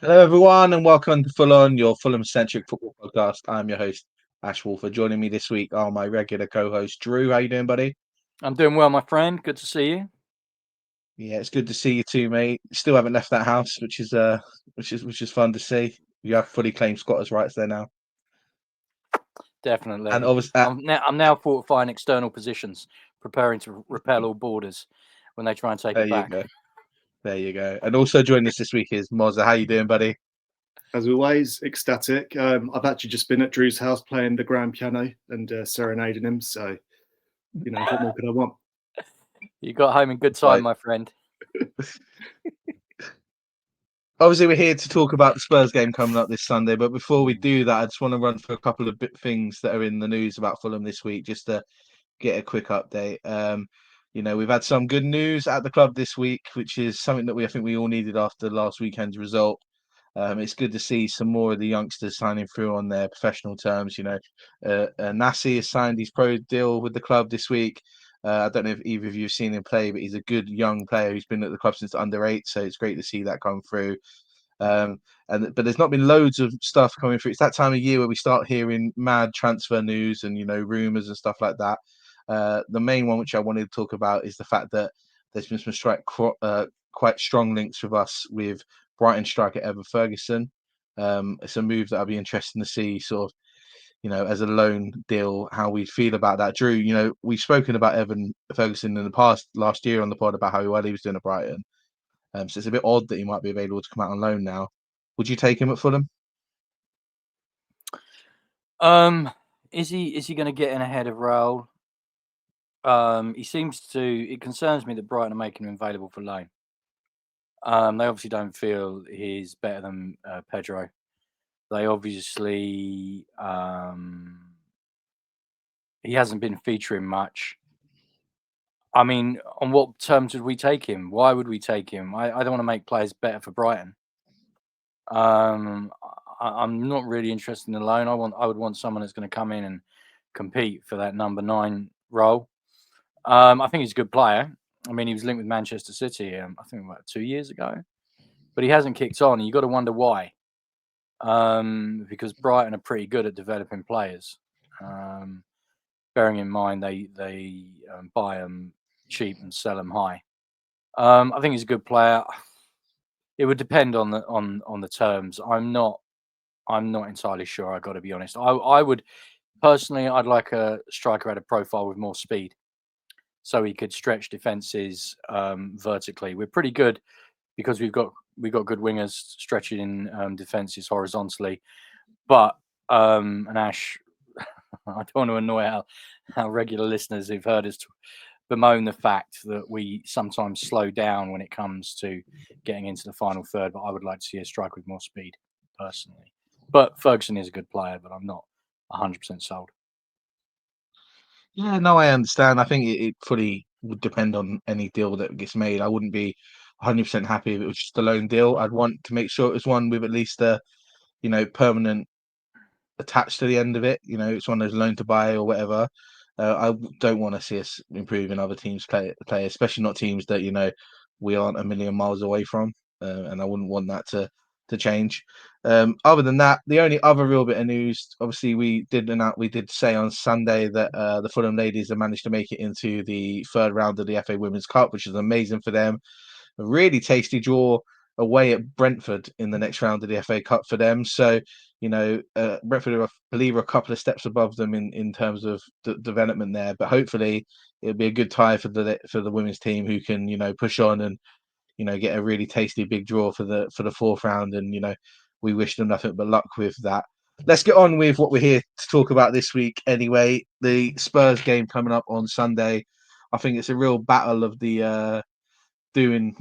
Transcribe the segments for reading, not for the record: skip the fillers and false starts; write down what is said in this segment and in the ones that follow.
Hello, everyone, and welcome to Ful-on, your Fulham-centric football podcast. I'm your host, Ash Woolford. Joining me this week are my regular co-host, Drew. How you doing, buddy? I'm doing well, my friend. Good to see you. Yeah, it's good to see you too, mate. Still haven't left that house, which is fun to see. You have fully claimed squatters' rights there now, and Definitely. obviously, I'm now fortifying external positions, preparing to repel all borders when they try and take there it you back. go, there you go. And also joining us this week is Mozza. How you doing, buddy? As always, ecstatic. I've actually just been at Drew's house playing the grand piano and serenading him. So, what more could I want? You got home in good time, Right. my friend. Obviously, we're here to talk about the Spurs game coming up this Sunday. But before we do that, I just want to run through a couple of things that are in the news about Fulham this week, just to get a quick update. We've had some good news at the club this week, which is something that I think we all needed after last weekend's result. It's good to see some more of the youngsters signing through on their professional terms. Nassi has signed his pro deal with the club this week. I don't know if either of you have seen him play, but he's a good young player who's been at the club since under 8, so it's great to see that come through. But there's not been loads of stuff coming through. It's that time of year where we start hearing mad transfer news and rumors and stuff like that. The main one which I wanted to talk about is the fact that there's been some quite strong links with us with Brighton striker Evan Ferguson. It's a move that I'd be interested to see, sort of, as a loan deal, how we feel about that. Drew, we've spoken about Evan Ferguson in the past last year on the pod about how well he was doing at Brighton. So it's a bit odd that he might be available to come out on loan now. Would you take him at Fulham? Is he going to get in ahead of Raul? He seems to. It concerns me that Brighton are making him available for loan. They obviously don't feel he's better than Pedro. They obviously he hasn't been featuring much. I mean, on what terms would we take him? Why would we take him? I don't want to make players better for Brighton. I'm not really interested in a loan. I would want someone that's going to come in and compete for that number 9 role. I think he's a good player. I mean, he was linked with Manchester City, I think about 2 years ago, but he hasn't kicked on. You got to wonder why. Because Brighton are pretty good at developing players. Bearing in mind they buy them cheap and sell them high. I think he's a good player. It would depend on the terms. I'm not entirely sure. I got to be honest. I would personally. I'd like a striker at a profile with more speed, so he could stretch defenses vertically. We're pretty good because we've got good wingers stretching defenses horizontally. But and Ash, I don't want to annoy our regular listeners who've heard us bemoan the fact that we sometimes slow down when it comes to getting into the final third. But I would like to see a striker with more speed, personally. But Ferguson is a good player, but I'm not 100% sold. Yeah, no, I understand. I think it fully would depend on any deal that gets made. I wouldn't be 100% happy if it was just a loan deal. I'd want to make sure it was one with at least a, permanent attached to the end of it. It's one of those loan to buy or whatever. I don't want to see us improving other teams' play, especially not teams that we aren't a million miles away from, and I wouldn't want that to change. Other than that, the only other real bit of news, obviously, we did say on Sunday that the Fulham ladies have managed to make it into the third round of the FA Women's Cup, which is amazing for them. A really tasty draw away at Brentford in the next round of the FA Cup for them. So, Brentford, I believe, are a couple of steps above them in terms of development there. But hopefully, it'll be a good tie for the women's team who can push on and get a really tasty big draw for the fourth round. And we wish them nothing but luck with that. Let's get on with what we're here to talk about this week. Anyway, the Spurs game coming up on Sunday. I think it's a real battle of the doing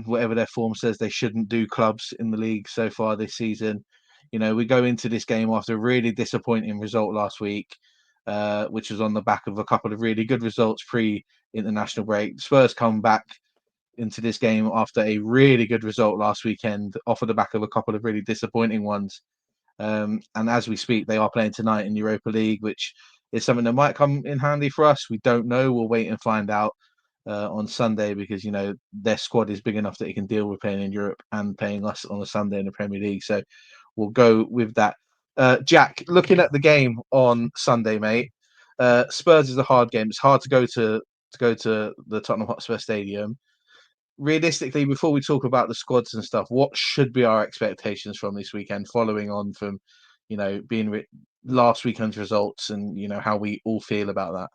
whatever their form says they shouldn't do clubs in the league so far this season. We go into this game after a really disappointing result last week, which was on the back of a couple of really good results pre-international break. Spurs come back into this game after a really good result last weekend, off of the back of a couple of really disappointing ones. And as we speak, they are playing tonight in Europa League, which is something that might come in handy for us. We don't know. We'll wait and find out. on Sunday because their squad is big enough that it can deal with playing in Europe and playing us on a Sunday in the Premier League. So we'll go with that. Jack, looking at the game on Sunday, mate. Spurs is a hard game. It's hard to go to the Tottenham Hotspur Stadium. Realistically, before we talk about the squads and stuff, what should be our expectations from this weekend, following on from, being last weekend's results and how we all feel about that?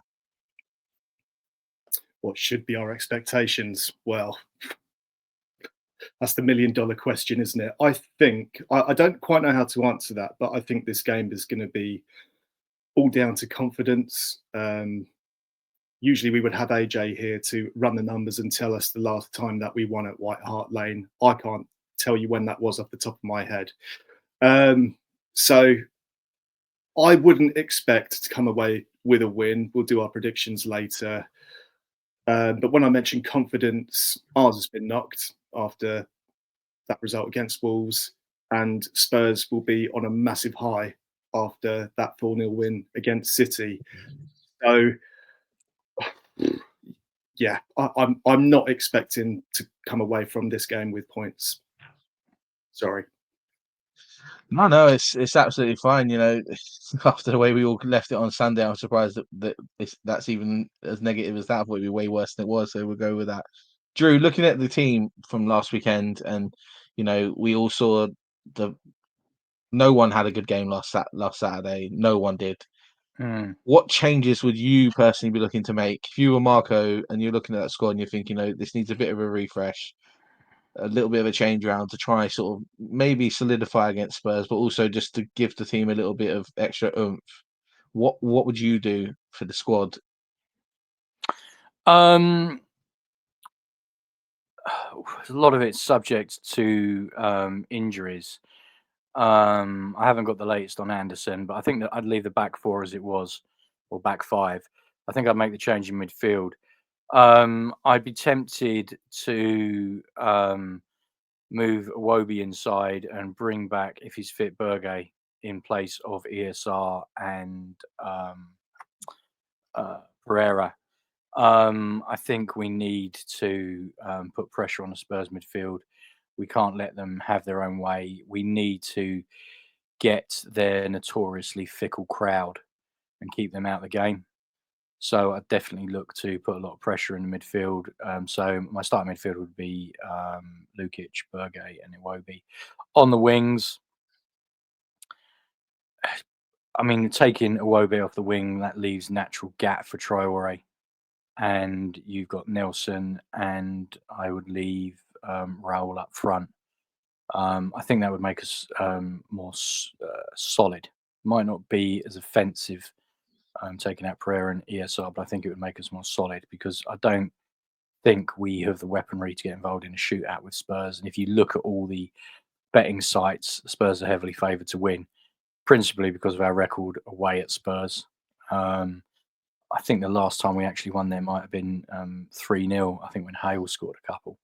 What should be our expectations? Well, that's the $1 million question, isn't it? I think I don't quite know how to answer that, but I think this game is going to be all down to confidence. Usually we would have AJ here to run the numbers and tell us the last time that we won at White Hart Lane. I can't tell you when that was off the top of my head. So I wouldn't expect to come away with a win. We'll do our predictions later. But when I mentioned confidence, ours has been knocked after that result against Wolves, and Spurs will be on a massive high after that 4-0 win against City. So, yeah, I'm not expecting to come away from this game with points. Sorry. No, it's absolutely fine. After the way we all left it on Sunday, I'm surprised that that's even as negative as that. I thought it'd be way worse than it was. So we'll go with that. Drew, looking at the team from last weekend, and we all saw no one had a good game last Saturday. No one did. What changes would you personally be looking to make if you were Marco and you're looking at that squad and you're thinking, this needs a bit of a refresh, a little bit of a change around to try sort of maybe solidify against Spurs, but also just to give the team a little bit of extra oomph? What would you do for the squad? A lot of it's subject to injuries. I haven't got the latest on Anderson, but I think that I'd leave the back four as it was, or back five. I think I'd make the change in midfield. I'd be tempted to move Iwobi inside and bring back, if he's fit, Berge in place of ESR and Pereira. I think we need to put pressure on the Spurs midfield. We can't let them have their own way. We need to get their notoriously fickle crowd and keep them out of the game. So I'd definitely look to put a lot of pressure in the midfield. So my starting midfield would be Lukic, Berge, and Iwobi. On the wings, I mean, taking Iwobi off the wing, that leaves natural gap for Traore. And you've got Nelson, and I would leave Raul up front. I think that would make us more solid. Might not be as offensive taking out Pereira and ESR, but I think it would make us more solid because I don't think we have the weaponry to get involved in a shootout with Spurs. And if you look at all the betting sites, Spurs are heavily favoured to win, principally because of our record away at Spurs. I think the last time we actually won there might have been 3-0. I think when Hale scored a couple.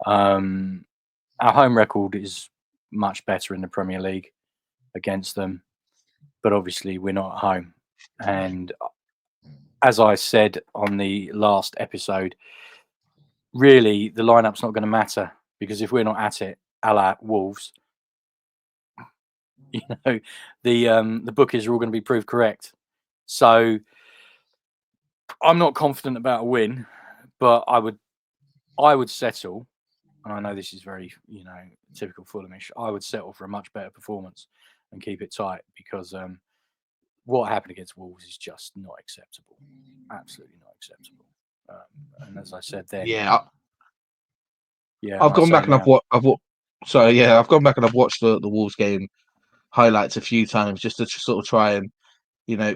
Our home record is much better in the Premier League against them, but obviously we're not at home. And as I said on the last episode, really the lineup's not going to matter because if we're not at it, a la Wolves, the bookies are all going to be proved correct. So I'm not confident about a win, but I would settle. And I know this is very, typical Fulhamish. I would settle for a much better performance and keep it tight because what happened against Wolves is just not acceptable. Absolutely not acceptable. And as I said then, I've gone back and I've gone back and I've watched the Wolves game highlights a few times just to sort of try and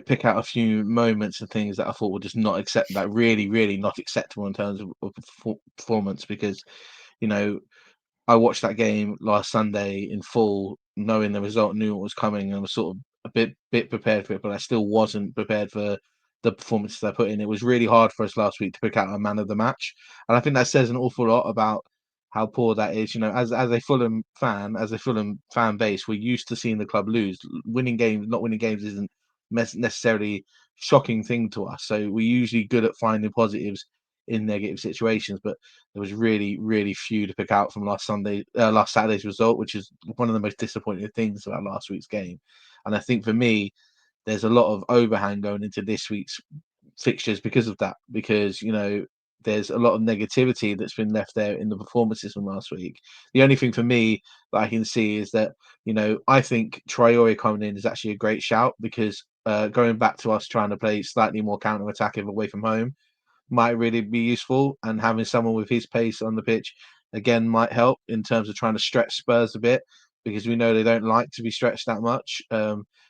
pick out a few moments and things that I thought were just not really not acceptable in terms of performance because I watched that game last Sunday in full, knowing the result, knew what was coming, and was sort of a bit prepared for it, but I still wasn't prepared for the performances I put in. It was really hard for us last week to pick out a man of the match, and I think that says an awful lot about how poor that is. As a Fulham fan base, we're used to seeing the club lose. Not winning games isn't necessarily shocking thing to us. So we're usually good at finding positives in negative situations, but there was really, really few to pick out from last Saturday's result, which is one of the most disappointing things about last week's game. And I think for me, there's a lot of overhang going into this week's fixtures because of that, because there's a lot of negativity that's been left there in the performances from last week. The only thing for me that I can see is that I think Traore coming in is actually a great shout, because going back to us trying to play slightly more counter-attacking away from home might really be useful, and having someone with his pace on the pitch again might help in terms of trying to stretch Spurs a bit, because we know they don't like to be stretched that much,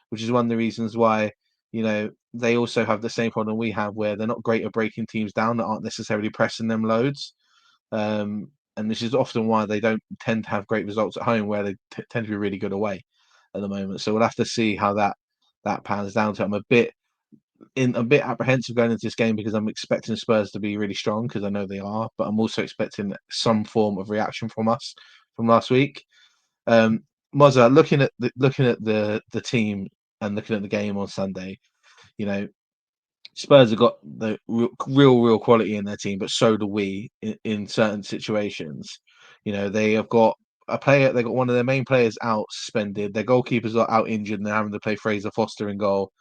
which is one of the reasons why they also have the same problem we have, where they're not great at breaking teams down that aren't necessarily pressing them loads. And this is often why they don't tend to have great results at home, where they tend to be really good away at the moment. So we'll have to see how that pans down to. I'm a bit apprehensive going into this game, because I'm expecting Spurs to be really strong, because I know they are, but I'm also expecting some form of reaction from us from last week. Mozza, looking at the team and looking at the game on Sunday, Spurs have got the real quality in their team, but so do we in certain situations. They have got a player. They got one of their main players out suspended. Their goalkeepers are out injured, and they're having to play Fraser Foster in goal.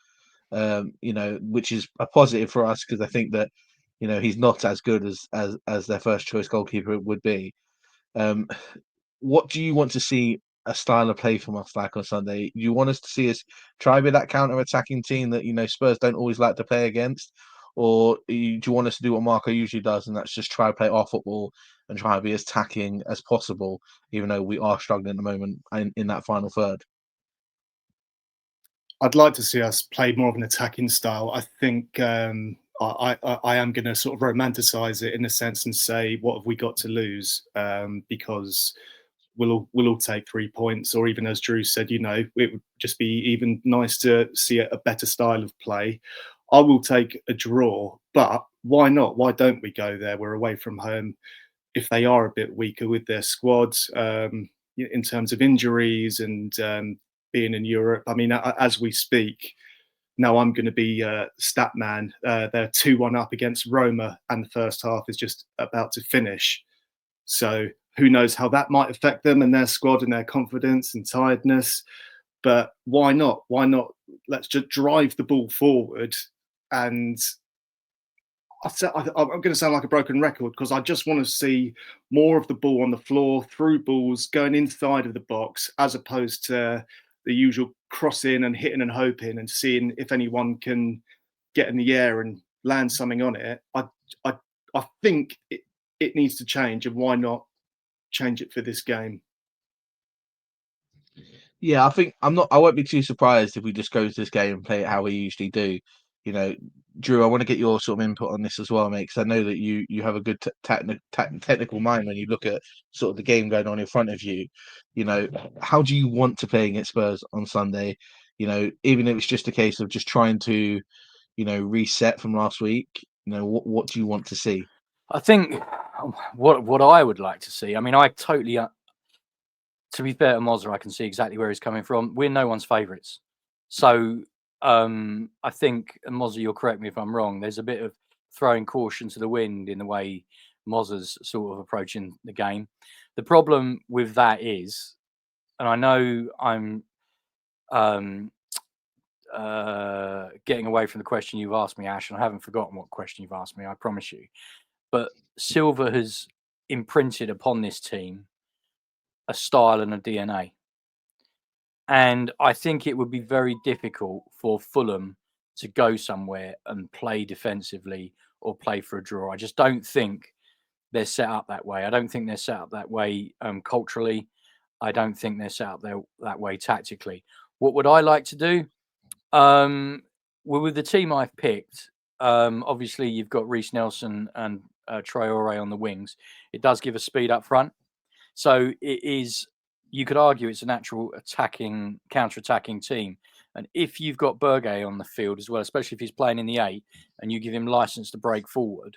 Which is a positive for us, because I think that he's not as good as their first choice goalkeeper would be. What do you want to see a style of play from us like on Sunday? Do you want us to see us try with that counter-attacking team that Spurs don't always like to play against, or do you want us to do what Marco usually does, and that's just try to play our football and try to be as attacking as possible, even though we are struggling at the moment in that final third? I'd like to see us play more of an attacking style. I think I am going to sort of romanticize it in a sense and say, what have we got to lose? Because we'll all take 3 points, or even as Drew said, it would just be even nice to see a better style of play. I will take a draw, but why not? Why don't we go there? We're away from home. If they are a bit weaker with their squads in terms of injuries and being in Europe, I mean, as we speak, now I'm going to be stat man. They're 2-1 up against Roma, and the first half is just about to finish. So who knows how that might affect them and their squad and their confidence and tiredness. But why not? Why not? Let's just drive the ball forward. And I'm going to sound like a broken record, because I just want to see more of the ball on the floor, through balls going inside of the box, as opposed to the usual crossing and hitting and hoping and seeing if anyone can get in the air and land something on it. I think it needs to change, and why not change it for this game? Yeah, I won't be too surprised if we just go to this game and play it how we usually do. Drew, I want to get your sort of input on this as well, mate, because I know that you have a good technical mind when you look at sort of the game going on in front of you. How do you want to play against Spurs on Sunday? Even if it's just a case of just trying to, reset from last week. What do you want to see? I think what I would like to see. I mean, I totally. To be fair to Mozza, I can see exactly where he's coming from. We're no one's favourites, so I think, and Mozza, you'll correct me if I'm wrong, there's a bit of throwing caution to the wind in the way Mozza's sort of approaching the game. The problem with that is, and I know I'm getting away from the question you've asked me, Ash, and I haven't forgotten what question you've asked me, I promise you. But Silva has imprinted upon this team a style and a DNA. And I think it would be very difficult for Fulham to go somewhere and play defensively or play for a draw. I just don't think they're set up that way. I don't think they're set up that way culturally. I don't think they're set up that way tactically. What would I like to do? Well, with the team I've picked, obviously you've got Reece Nelson and Traore on the wings. It does give us speed up front. So it is, you could argue it's a natural counter-attacking team. And if you've got Berge on the field as well, especially if he's playing in the 8 and you give him license to break forward,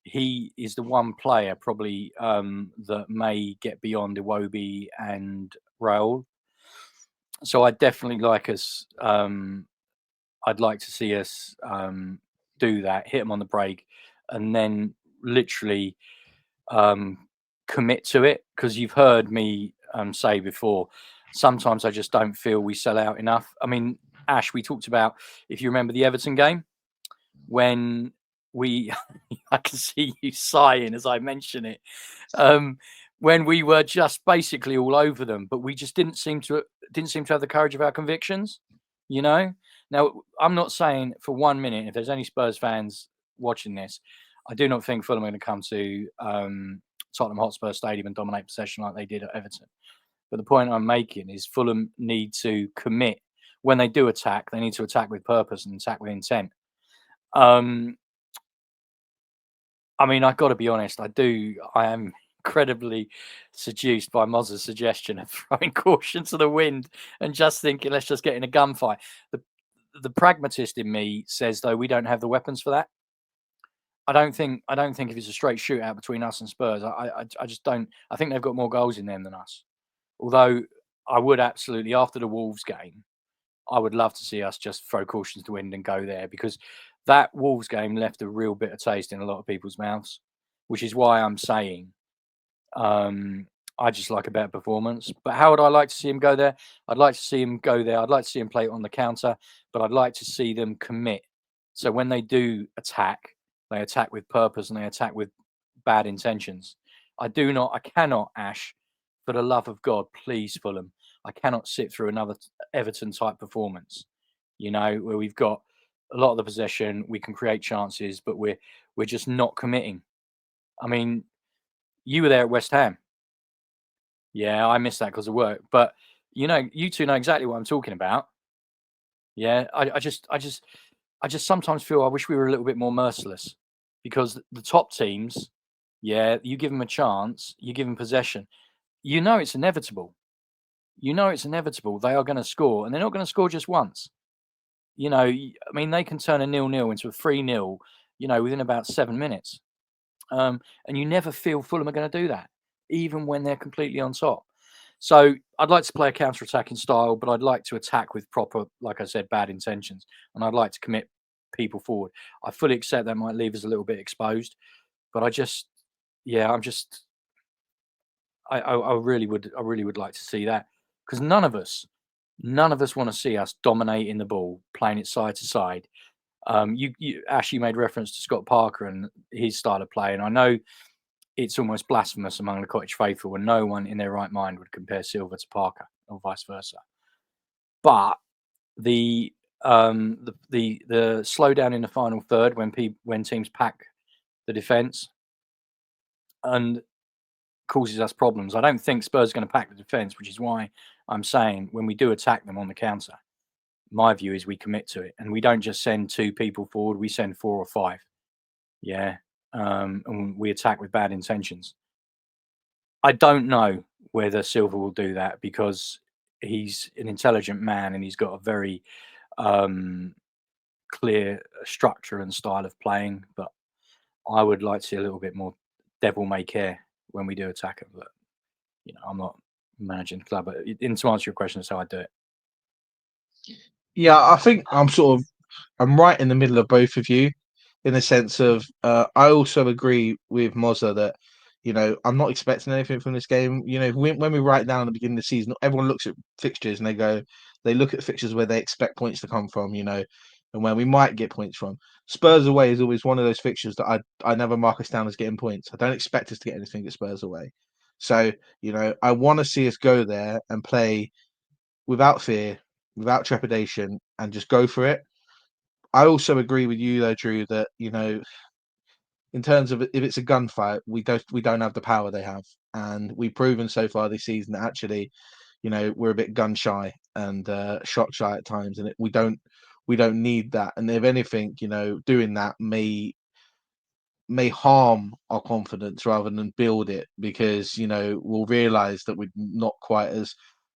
he is the one player probably that may get beyond Iwobi and Raul. So I'd definitely like us, I'd like to see us do that, hit him on the break, and then literally commit to it, because you've heard me say before, sometimes I just don't feel we sell out enough. I mean, Ash, we talked about, if you remember the Everton game, when we I can see you sighing as I mention it, when we were just basically all over them, but we just didn't seem to have the courage of our convictions, you know. Now, I'm not saying for 1 minute, if there's any Spurs fans watching this, I do not think Fulham are going to come to Tottenham Hotspur Stadium and dominate possession like they did at Everton. But the point I'm making is Fulham need to commit. When they do attack, they need to attack with purpose and attack with intent. I mean, I've got to be honest. I am incredibly seduced by Mozza's suggestion of throwing caution to the wind and just thinking, let's just get in a gunfight. The pragmatist in me says, though, we don't have the weapons for that. I don't think if it's a straight shootout between us and Spurs, I just don't. I think they've got more goals in them than us. Although I would absolutely, after the Wolves game, I would love to see us just throw caution to the wind and go there, because that Wolves game left a real bitter taste in a lot of people's mouths, which is why I'm saying I just like a better performance. But how would I like to see him go there? I'd like to see him go there. I'd like to see him play it on the counter, but I'd like to see them commit. So when they do attack, they attack with purpose and they attack with bad intentions. I cannot, Ash, for the love of God, please, Fulham, I cannot sit through another Everton type performance, you know, where we've got a lot of the possession, we can create chances, but we're just not committing. I mean, you were there at West Ham. Yeah, I missed that because of work, but you know, you two know exactly what I'm talking about. Yeah, I just sometimes feel I wish we were a little bit more merciless, because the top teams, yeah, you give them a chance, you give them possession, you know it's inevitable. You know it's inevitable. They are going to score, and they're not going to score just once. You know, I mean, they can turn a 0-0 into a 3-0, you know, within about 7 minutes. And you never feel Fulham are going to do that, even when they're completely on top. So I'd like to play a counter-attacking style, but I'd like to attack with proper, like I said, bad intentions, and I'd like to commit people forward. I fully accept that might leave us a little bit exposed, but I really would like to see that, because none of us want to see us dominating the ball, playing it side to side. You actually made reference to Scott Parker and his style of play, and I know it's almost blasphemous among the Cottage faithful, and no one in their right mind would compare Silva to Parker or vice versa. But the slowdown in the final third, when teams pack the defence and causes us problems. I don't think Spurs are going to pack the defence, which is why I'm saying when we do attack them on the counter, my view is we commit to it, and we don't just send 2 people forward, we send 4 or 5. Yeah. And we attack with bad intentions. I don't know whether Silva will do that, because he's an intelligent man and he's got a very clear structure and style of playing, but I would like to see a little bit more devil may care when we do attack it. But you know, I'm not managing the club, but to answer your question, that's how I do it. Yeah, I think I'm right in the middle of both of you, in the sense of I also agree with Mozza that, you know, I'm not expecting anything from this game. You know, when we write down at the beginning of the season, everyone looks at fixtures and they look at fixtures where they expect points to come from, you know, and where we might get points from. Spurs away is always one of those fixtures that I never mark us down as getting points. I don't expect us to get anything at Spurs away. So, you know, I want to see us go there and play without fear, without trepidation, and just go for it. I also agree with you though, Drew, that, you know, in terms of if it's a gunfight, we don't have the power they have, and we've proven so far this season that actually, you know, we're a bit gun shy and shot shy at times, and we don't need that. And if anything, you know, doing that may harm our confidence rather than build it, because, you know, we'll realize that we're not quite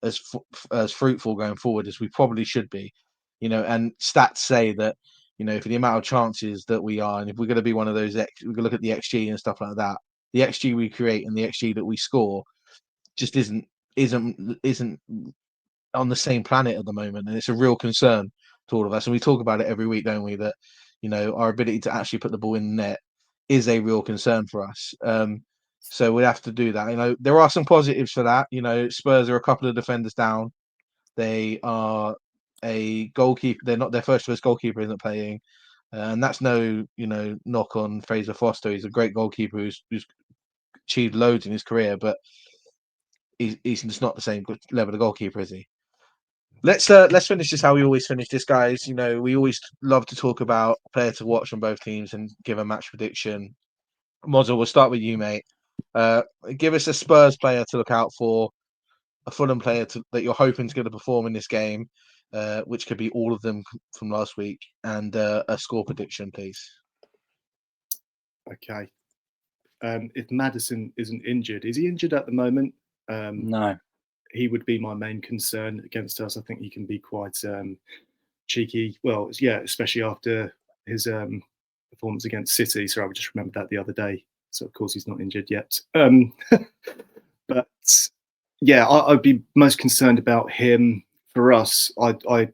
as fruitful going forward as we probably should be, you know. And stats say that, you know, for the amount of chances that we are, and if we're going to be one of those, we can look at the XG and stuff like that. The XG we create and the XG that we score just isn't on the same planet at the moment, and it's a real concern to all of us. And we talk about it every week, don't we? That, you know, our ability to actually put the ball in the net is a real concern for us. So we have to do that. You know, there are some positives for that. You know, Spurs are a couple of defenders down. They are a goalkeeper. They're not their first choice goalkeeper isn't playing, and that's no knock on Fraser Foster. He's a great goalkeeper who's achieved loads in his career, but he's just not the same level of goalkeeper, is he? Let's finish this how we always finish this, guys. You know, we always love to talk about player to watch on both teams and give a match prediction. Mozza, we'll start with you, mate. Give us a Spurs player to look out for, a Fulham player that you're hoping is going to perform in this game, which could be all of them from last week, and a score prediction, please. Okay. If Maddison isn't injured, is he injured at the moment? No. He would be my main concern against us. I think he can be quite cheeky. Well, yeah, especially after his performance against City. So I just remembered that the other day. So of course he's not injured yet. But yeah, I'd be most concerned about him. For us, I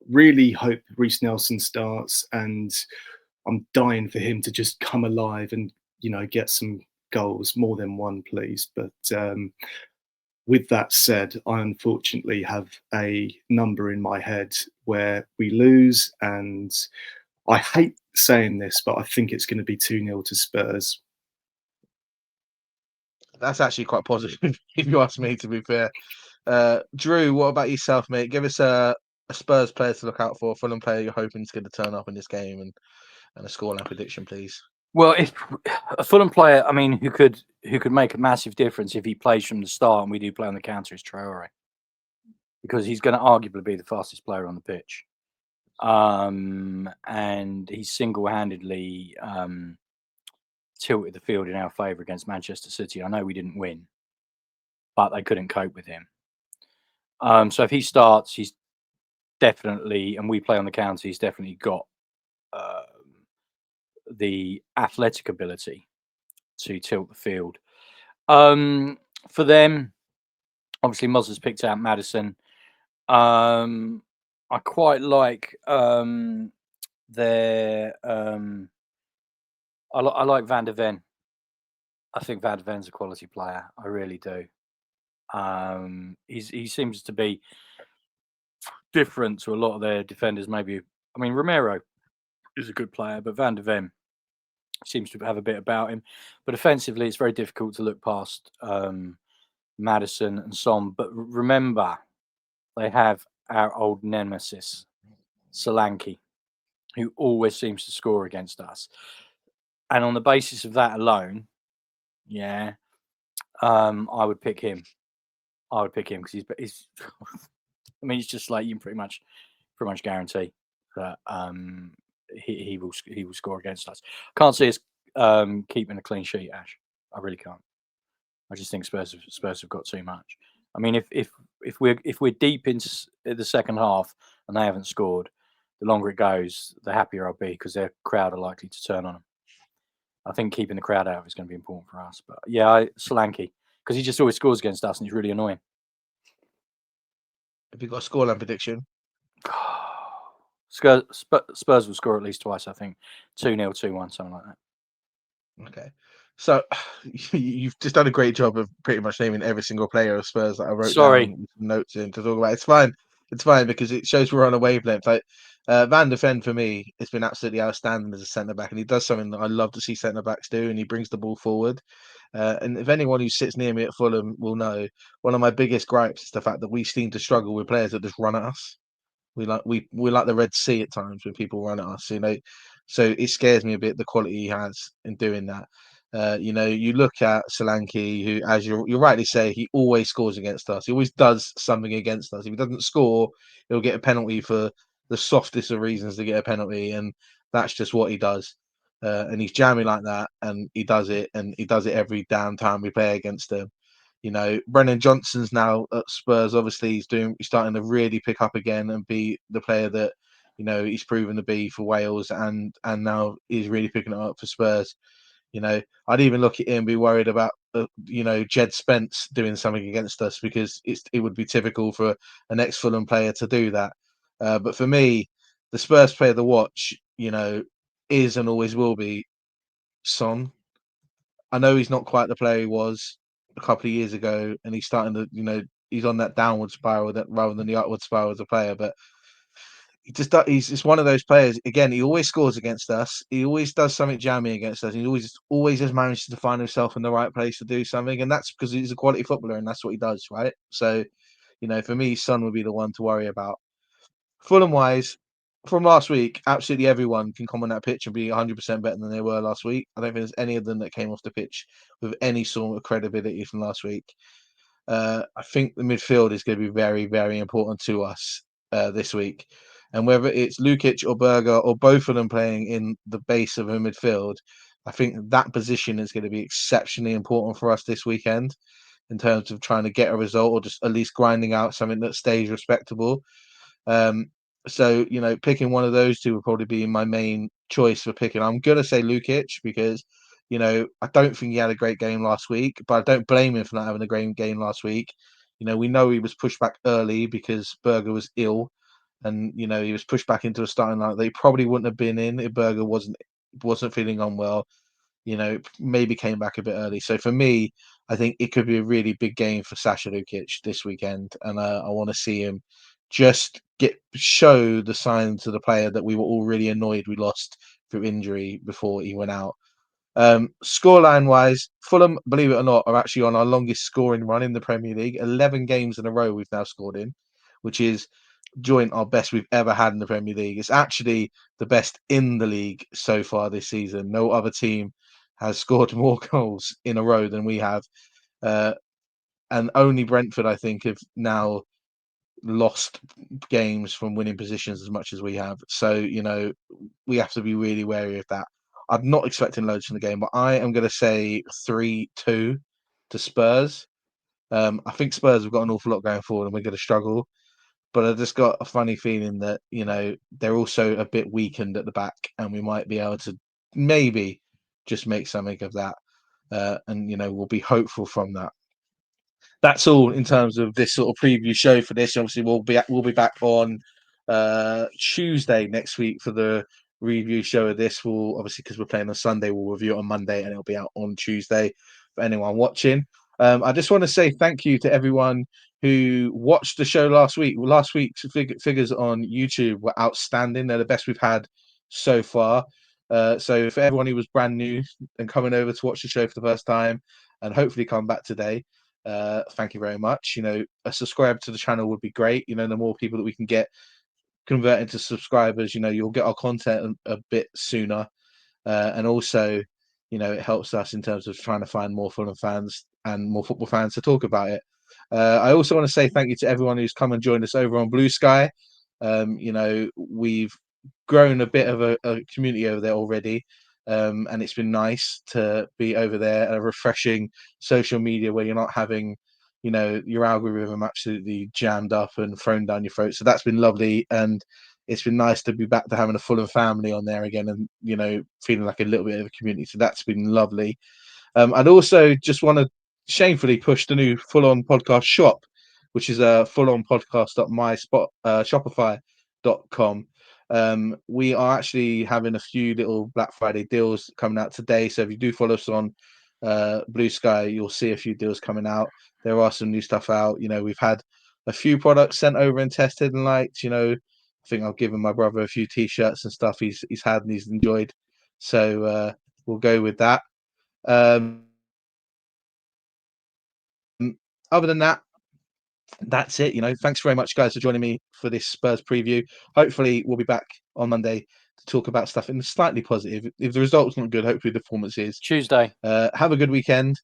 really hope Reece Nelson starts, and I'm dying for him to just come alive and get some goals, more than one, please. But with that said, I unfortunately have a number in my head where we lose, and I hate saying this, but I think it's going to be 2-0 to Spurs. That's actually quite positive, if you ask me, to be fair. Drew, what about yourself, mate? Give us a Spurs player to look out for, a Fulham player you're hoping is going to turn up in this game, and a scoreline prediction, please. Well, if a Fulham player, I mean, who could make a massive difference if he plays from the start and we do play on the counter is Traore, because he's going to arguably be the fastest player on the pitch, and he single-handedly tilted the field in our favour against Manchester City. I know we didn't win, but they couldn't cope with him. So if he starts, he's definitely, and we play on the counter, he's definitely got the athletic ability to tilt the field. For them, obviously Mozza's picked out Maddison. I quite like their I like Van der Ven. I think Van der Ven's a quality player. I really do. He seems to be different to a lot of their defenders. Maybe, I mean, Romero is a good player, but Van der Ven seems to have a bit about him. But offensively, it's very difficult to look past Maddison and Son. But remember, they have our old nemesis, Solanke, who always seems to score against us. And on the basis of that alone, yeah, I would pick him. Because he's I mean, it's just like you can pretty much guarantee that he will score against us. Can't see us keeping a clean sheet, Ash. I really can't. I just think Spurs have got too much. I mean, if we're deep into the second half and they haven't scored, the longer it goes, the happier I'll be, because their crowd are likely to turn on them. I think keeping the crowd out is going to be important for us. But yeah, Solanke, because he just always scores against us and he's really annoying. Have you got a scoreline prediction? Spurs will score at least twice, I think. 2-0, 2-1, something like that. Okay. So you've just done a great job of pretty much naming every single player of Spurs that I wrote down notes in to talk about. It's fine. It's fine, because it shows we're on a wavelength. Like Van der Ven, for me, has been absolutely outstanding as a centre back, and he does something that I love to see centre backs do, and he brings the ball forward. And if anyone who sits near me at Fulham will know, one of my biggest gripes is the fact that we seem to struggle with players that just run at us. We like the Red Sea at times when people run at us, So it scares me a bit, the quality he has in doing that. You look at Solanke, who, as you rightly say, he always scores against us. He always does something against us. If he doesn't score, he'll get a penalty for the softest of reasons to get a penalty, and that's just what he does. And he's jamming like that, and he does it every damn time we play against him. Brennan Johnson's now at Spurs. Obviously, he's starting to really pick up again and be the player that he's proven to be for Wales, and now he's really picking it up for Spurs. I'd even look at him and be worried about Jed Spence doing something against us, because it would be typical for an ex-Fulham player to do that. But for me, the Spurs player to watch, is and always will be Son. I know he's not quite the player he was a couple of years ago, and he's starting to, he's on that downward spiral that rather than the upward spiral as a player. But he's just one of those players. Again, he always scores against us. He always does something jammy against us. He always has managed to find himself in the right place to do something, and that's because he's a quality footballer, and that's what he does, right? So, for me, Son would be the one to worry about. Fulham wise, from last week, absolutely everyone can come on that pitch and be 100% better than they were last week. I don't think there's any of them that came off the pitch with any sort of credibility from last week. I think the midfield is going to be very, very important to us this week. And whether it's Lukic or Berger or both of them playing in the base of a midfield, I think that position is going to be exceptionally important for us this weekend in terms of trying to get a result or just at least grinding out something that stays respectable. So, picking one of those two would probably be my main choice for picking. I'm going to say Lukic because, I don't think he had a great game last week, but I don't blame him for not having a great game last week. We know he was pushed back early because Berger was ill and, he was pushed back into a starting line that he probably wouldn't have been in if Berger wasn't feeling unwell. Maybe came back a bit early. So for me, I think it could be a really big game for Sasha Lukic this weekend. And I want to see him just show the sign to the player that we were all really annoyed we lost through injury before he went out. Scoreline wise, Fulham, believe it or not, are actually on our longest scoring run in the Premier League. 11 games in a row we've now scored in, which is joint our best we've ever had in the Premier League. It's actually the best in the league so far this season. No other team has scored more goals in a row than we have. And only Brentford, I think, have now lost games from winning positions as much as we have. So, we have to be really wary of that. I'm not expecting loads from the game, but I am going to say 3-2 to Spurs. I think Spurs have got an awful lot going forward and we're going to struggle. But I just got a funny feeling that, they're also a bit weakened at the back and we might be able to maybe just make something of that. And, we'll be hopeful from that. That's all in terms of this sort of preview show for this. Obviously, we'll be back on Tuesday next week for the review show of this. We'll obviously, because we're playing on Sunday, we'll review it on Monday and it'll be out on Tuesday for anyone watching. I just want to say thank you to everyone who watched the show last week. Last week's figures on YouTube were outstanding. They're the best we've had so far. So for everyone who was brand new and coming over to watch the show for the first time and hopefully come back today, thank you very much. A subscribe to the channel would be great. The more people that we can get converted to subscribers, you'll get our content a bit sooner. And also, it helps us in terms of trying to find more Fulham fans and more football fans to talk about it. I also want to say thank you to everyone who's come and joined us over on Blue Sky. We've grown a bit of a community over there already. And it's been nice to be over there, a refreshing social media where you're not having, your algorithm absolutely jammed up and thrown down your throat. So that's been lovely. And it's been nice to be back to having a Fulham family on there again and, feeling like a little bit of a community. So that's been lovely. I'd also just want to shamefully push the new Ful-on podcast shop, which is fullonpodcast.shopify.com. We are actually having a few little Black Friday deals coming out today. So if you do follow us on Blue Sky, you'll see a few deals coming out. There are some new stuff out. We've had a few products sent over and tested and liked. I think I've given my brother a few T-shirts and stuff he's had and he's enjoyed. So we'll go with that. Other than that, that's it. Thanks very much, guys, for joining me for this Spurs preview. Hopefully, we'll be back on Monday to talk about stuff in slightly positive. If the result's not good, hopefully the performance is. Tuesday. Have a good weekend.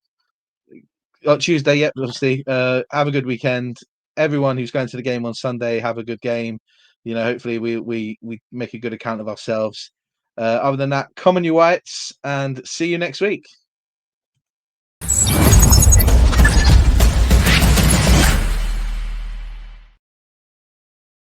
Tuesday, yep, obviously. Have a good weekend. Everyone who's going to the game on Sunday, have a good game. Hopefully we make a good account of ourselves. Other than that, come on, you Whites, and see you next week.